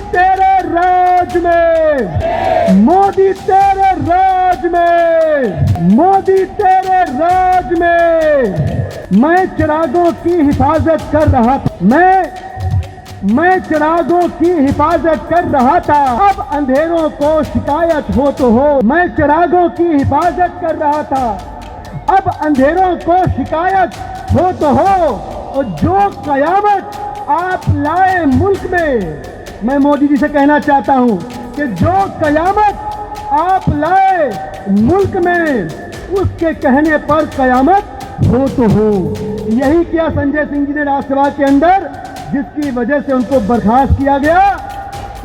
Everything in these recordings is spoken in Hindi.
तेरे राज में, मोदी तेरे राज में, मोदी तेरे राज में मैं चिरागों की हिफाजत कर रहा था, मैं चिरागों की हिफाजत कर रहा था। अब अंधेरों को शिकायत हो तो हो, मैं चिरागों की हिफाजत कर रहा था। अब अंधेरों को शिकायत हो तो हो, और जो कयामत आप लाए मुल्क में, मैं मोदी जी से कहना चाहता हूं कि जो कयामत आप लाए मुल्क में, उसके कहने पर कयामत हो तो हो। यही किया संजय सिंह जी ने राज्यसभा के अंदर, जिसकी वजह से उनको बर्खास्त किया गया।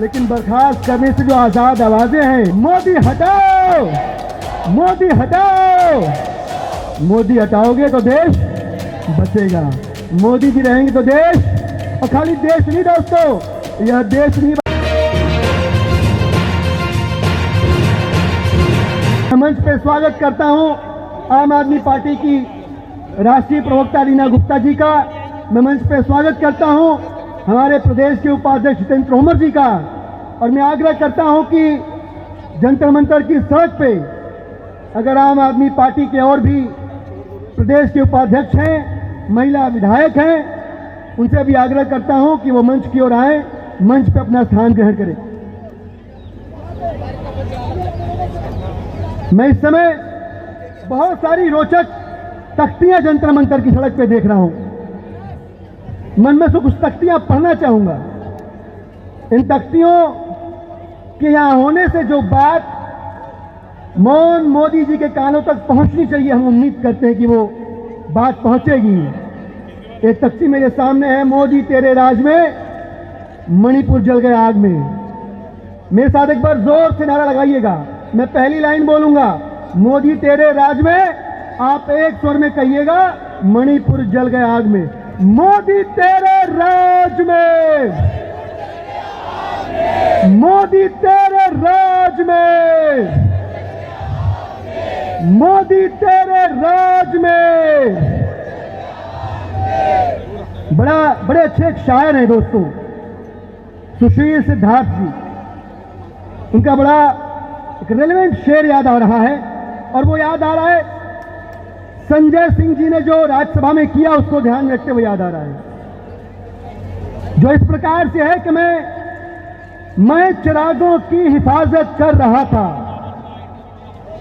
लेकिन बर्खास्त करने से जो आजाद आवाजें हैं, मोदी हटाओ, मोदी हटाओ, मोदी हटाओगे तो देश बचेगा, मोदी जी रहेंगे तो देश, और खाली देश नहीं दोस्तों, यह देश नहीं। मंच पे स्वागत करता हूं आम आदमी पार्टी की राष्ट्रीय प्रवक्ता रीना गुप्ता जी का। मैं मंच पे स्वागत करता हूं हमारे प्रदेश के उपाध्यक्ष जितेंद्र तोमर जी का। और मैं आग्रह करता हूं कि जंतर मंतर की सड़क पे अगर आम आदमी पार्टी के और भी प्रदेश के उपाध्यक्ष हैं, महिला विधायक हैं, उनसे भी आग्रह करता हूं कि वो मंच की ओर आए, मंच पे अपना स्थान ग्रहण करें। मैं इस समय बहुत सारी रोचक तख्तियां जंतर मंतर की सड़क पे देख रहा हूं। मन में से कुछ तख्तियां पढ़ना चाहूंगा। इन तख्तियों के यहां होने से जो बात मौन मोदी जी के कानों तक पहुंचनी चाहिए, हम उम्मीद करते हैं कि वो बात पहुंचेगी। एक तख्ती मेरे सामने है, मोदी तेरे राज में मणिपुर जल गया आग में। मेरे साथ एक बार जोर से नारा लगाइएगा। मैं पहली लाइन बोलूंगा, मोदी तेरे राज में, आप एक स्वर में कहिएगा, मणिपुर जल गया आग में। मोदी तेरे राज में, मोदी तेरे राज में, मोदी तेरे राज में। बड़े अच्छे एक शायर हैं दोस्तों, सुशील सिद्धार्थ जी। उनका बड़ा एक रेलेवेंट शेर याद आ रहा है, और वो याद आ रहा है संजय सिंह जी ने जो राज्यसभा में किया, उसको ध्यान में रखते हुए याद आ रहा है, जो इस प्रकार से है कि मैं चिरागों की हिफाजत कर रहा था,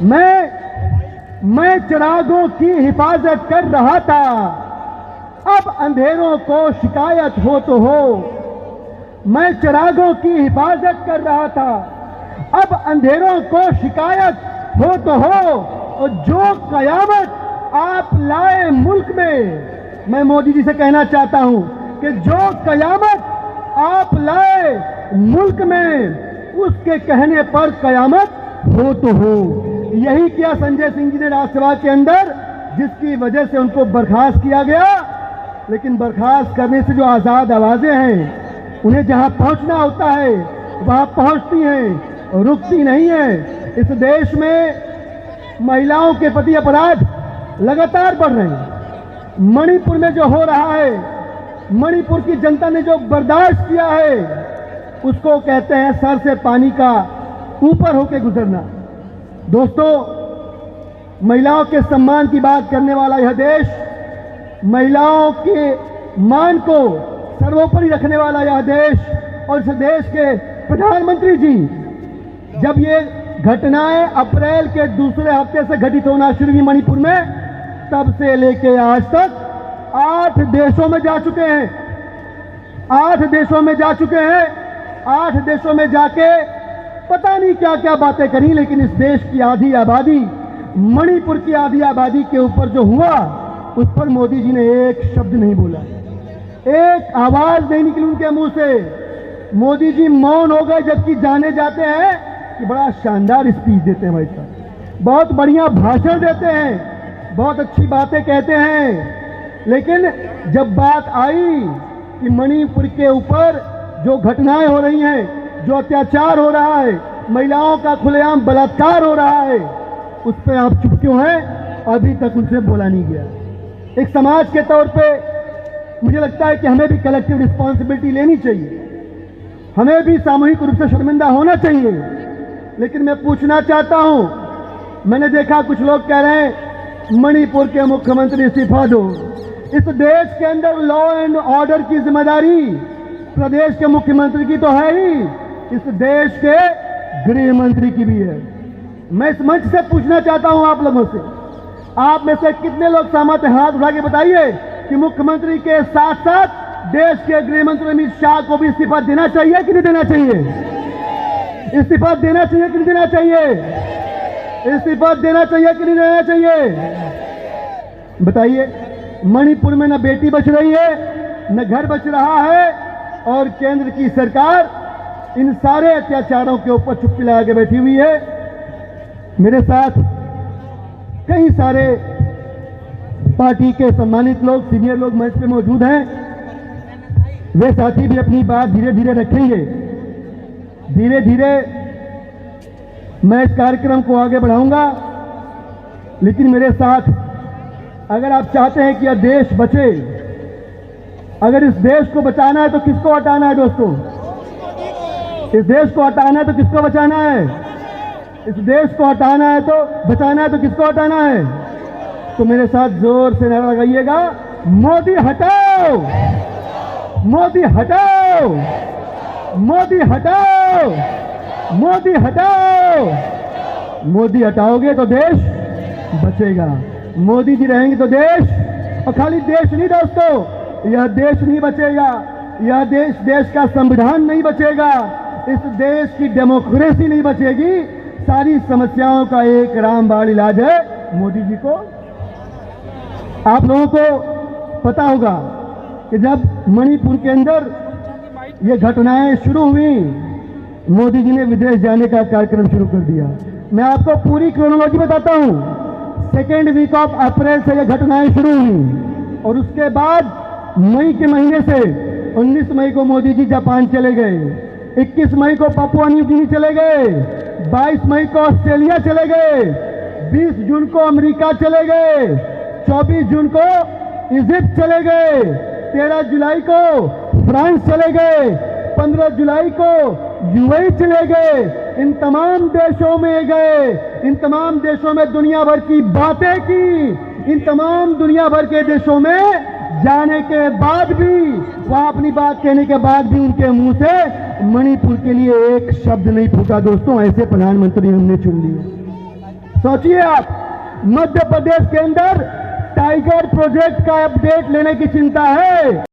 मैं चिरागों की हिफाजत कर रहा था। अब अंधेरों को शिकायत हो तो हो, मैं चिरागों की हिफाजत कर रहा था। अब अंधेरों को शिकायत हो तो हो, और जो कयामत आप लाए मुल्क में, मैं मोदी जी से कहना चाहता हूं कि जो कयामत आप लाए मुल्क में, उसके कहने पर कयामत हो तो हो। यही किया संजय सिंह जी ने राज्यसभा के अंदर, जिसकी वजह से उनको बर्खास्त किया गया। लेकिन बर्खास्त करने से जो आजाद आवाजें हैं, उन्हें जहां पहुंचना होता है वहां पहुंचती हैं, रुकती नहीं है। इस देश में महिलाओं के प्रति अपराध लगातार बढ़ रहे हैं। मणिपुर में जो हो रहा है, मणिपुर की जनता ने जो बर्दाश्त किया है, उसको कहते हैं सर से पानी का ऊपर होकर गुजरना। दोस्तों, महिलाओं के सम्मान की बात करने वाला यह देश, महिलाओं के मान को सर्वोपरि रखने वाला यह देश, और इस देश के प्रधानमंत्री जी, जब ये घटनाएं अप्रैल के दूसरे हफ्ते से घटित होना शुरू हुई मणिपुर में, तब से लेके आज तक 8 देशों में जा चुके हैं, 8 देशों में जा चुके हैं। 8 देशों में जाके पता नहीं क्या क्या बातें करी, लेकिन इस देश की आधी आबादी, मणिपुर की आधी आबादी के ऊपर जो हुआ, उस पर मोदी जी ने एक शब्द नहीं बोला, एक आवाज नहीं निकली उनके मुंह से। मोदी जी मौन हो गए, जबकि जाने जाते हैं कि बड़ा शानदार स्पीच देते हैं भाई साहब, बहुत बढ़िया भाषण देते हैं, बहुत अच्छी बातें कहते हैं। लेकिन जब बात आई कि मणिपुर के ऊपर जो घटनाएं हो रही हैं, जो अत्याचार हो रहा है, महिलाओं का खुलेआम बलात्कार हो रहा है, उस पर आप चुप क्यों हैं? अभी तक उनसे बोला नहीं गया। एक समाज के तौर पे मुझे लगता है कि हमें भी कलेक्टिव रिस्पॉन्सिबिलिटी लेनी चाहिए। हमें भी सामूहिक रूप से शर्मिंदा होना चाहिए। लेकिन मैं पूछना चाहता हूं, मैंने देखा कुछ लोग कह रहे हैं मणिपुर के मुख्यमंत्री इस्तीफा दो। इस देश के अंदर लॉ एंड ऑर्डर की जिम्मेदारी प्रदेश के मुख्यमंत्री की तो है ही, इस देश के गृह मंत्री की भी है। मैं इस मंच से पूछना चाहता हूं आप लोगों से, आप में से कितने लोग सहमत हैं? हाथ उठा के बताइए कि मुख्यमंत्री के साथ साथ देश के गृह मंत्री अमित शाह को भी इस्तीफा देना चाहिए कि नहीं देना चाहिए? इस्तीफा देना चाहिए कि नहीं देना चाहिए? इस्तीफा देना चाहिए कि नहीं देना चाहिए? बताइए। मणिपुर में न बेटी बच रही है, न घर बच रहा है, और केंद्र की सरकार इन सारे अत्याचारों के ऊपर चुप्पी लगा के बैठी हुई है। मेरे साथ कई सारे पार्टी के सम्मानित लोग, सीनियर लोग मंच पे मौजूद हैं। वे साथी भी अपनी बात धीरे धीरे रखेंगे। धीरे धीरे मैं इस कार्यक्रम को आगे बढ़ाऊंगा, लेकिन मेरे साथ अगर आप चाहते हैं कि यह देश बचे, अगर इस देश को बचाना है तो किसको हटाना है दोस्तों? इस देश को हटाना है तो किसको बचाना है? इस देश को हटाना है तो बचाना है तो किसको हटाना है? तो मेरे साथ जोर से नारा लगाइएगा, मोदी हटाओ, मोदी हटाओ, मोदी हटाओ, मोदी हटाओ। मोदी हटाओगे तो देश बचेगा, मोदी जी रहेंगे तो देश, और खाली देश नहीं दोस्तों, यह देश नहीं बचेगा, यह देश का संविधान नहीं बचेगा, इस देश की डेमोक्रेसी नहीं बचेगी। सारी समस्याओं का एक रामबाण इलाज है मोदी जी को। आप लोगों को पता होगा कि जब मणिपुर के अंदर ये घटनाएं शुरू हुई, मोदी जी ने विदेश जाने का कार्यक्रम शुरू कर दिया। मैं आपको पूरी क्रोनोलॉजी बताता हूं। सेकेंड वीक ऑफ अप्रैल से ये घटनाएं शुरू हुई, और उसके बाद मई के महीने से 19 मई को मोदी जी जापान चले गए, 21 मई को पापुआ न्यू गिनी चले गए, 22 मई को ऑस्ट्रेलिया चले गए, 20 जून को अमेरिका चले गए, 24 जून को इजिप्ट चले गए, 13 जुलाई को फ्रांस चले गए, 15 जुलाई को यूएई चले गए। इन तमाम देशों में गए, इन तमाम देशों में दुनिया भर की बातें की। इन तमाम दुनिया भर के देशों में जाने के बाद भी, वहां अपनी बात कहने के बाद भी उनके मुंह से मणिपुर के लिए एक शब्द नहीं फूटा दोस्तों। ऐसे प्रधानमंत्री हमने चुन लिए। सोचिए आप, मध्य प्रदेश के अंदर टाइगर प्रोजेक्ट का अपडेट लेने की चिंता है।